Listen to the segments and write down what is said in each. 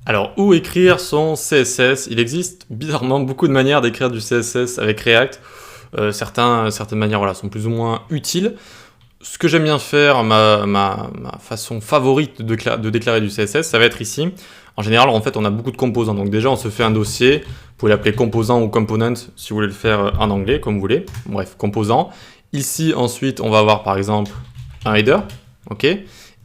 Alors, où écrire son CSS? Il existe bizarrement beaucoup de manières d'écrire du CSS avec React. Certaines manières voilà, sont plus ou moins utiles. Ce que j'aime bien faire, ma façon favorite de déclarer du CSS, ça va être ici. En général, en fait, on a beaucoup de composants. Donc déjà, on se fait un dossier. Vous pouvez l'appeler composant ou component si vous voulez le faire en anglais, comme vous voulez. Bref, composant. Ici, ensuite, on va avoir par exemple un header. OK.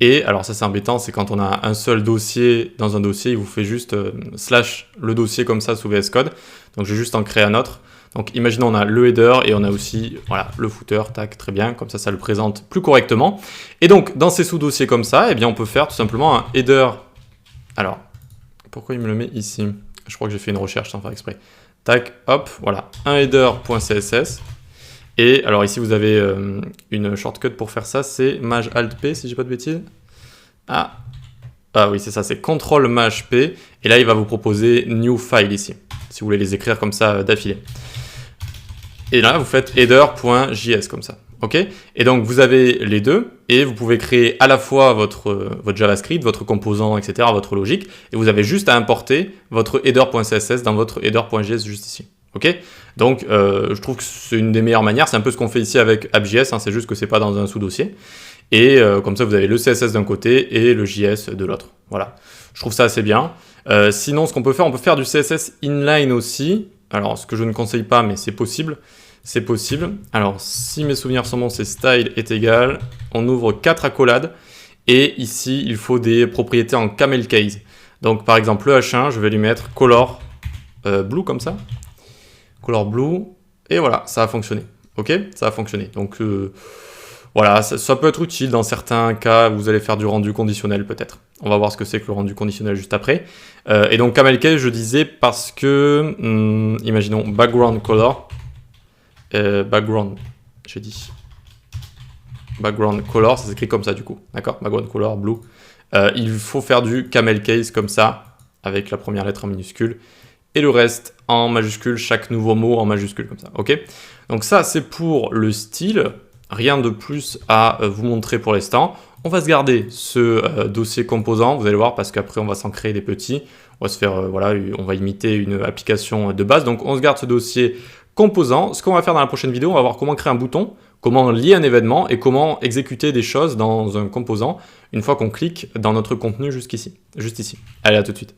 Et alors ça c'est embêtant, c'est quand on a un seul dossier dans un dossier, il vous fait juste slash le dossier comme ça sous VS Code. Donc je vais juste en créer un autre. Donc imaginons on a le header et on a aussi voilà, le footer, tac, très bien, comme ça le présente plus correctement. Et donc dans ces sous-dossiers comme ça, eh bien on peut faire tout simplement un header. Alors, pourquoi il me le met ici? Je crois que j'ai fait une recherche sans faire exprès. Tac, hop, voilà, un header.css. Et alors ici vous avez une shortcut pour faire ça, c'est Maj Alt P si je dis pas de bêtises. Ah oui c'est ça, c'est CTRL Maj P. Et là il va vous proposer New File ici, si vous voulez les écrire comme ça d'affilée. Et là vous faites header.js comme ça. Ok. Et donc vous avez les deux et vous pouvez créer à la fois votre JavaScript, votre composant, etc., votre logique. Et vous avez juste à importer votre header.css dans votre header.js juste ici. Ok, donc je trouve que c'est une des meilleures manières, c'est un peu ce qu'on fait ici avec app.js, hein, c'est juste que c'est pas dans un sous-dossier. Et comme ça vous avez le CSS d'un côté et le JS de l'autre. Voilà, je trouve ça assez bien. Sinon ce qu'on peut faire, on peut faire du CSS inline aussi. Alors ce que je ne conseille pas, mais c'est possible. C'est possible. Alors si mes souvenirs sont bons, c'est style est égal. On ouvre 4 accolades. Et ici il faut des propriétés en camel case. Donc par exemple le H1, je vais lui mettre color blue comme ça. Color blue, et voilà, ça a fonctionné. Ok, ça a fonctionné. Donc voilà, ça peut être utile dans certains cas, vous allez faire du rendu conditionnel peut-être. On va voir ce que c'est que le rendu conditionnel juste après. Et donc camel case, je disais parce que, imaginons background color, background, j'ai dit, background color, ça s'écrit comme ça du coup, d'accord, background color blue. Il faut faire du camel case comme ça, avec la première lettre en minuscule. Et le reste en majuscule, chaque nouveau mot en majuscule comme ça, ok? Donc ça, c'est pour le style, rien de plus à vous montrer pour l'instant. On va se garder ce dossier composant, vous allez voir, parce qu'après on va s'en créer des petits. On va se faire, voilà, on va imiter une application de base. Donc on se garde ce dossier composant. Ce qu'on va faire dans la prochaine vidéo, on va voir comment créer un bouton, comment lier un événement et comment exécuter des choses dans un composant une fois qu'on clique dans notre contenu juste ici. Allez, à tout de suite.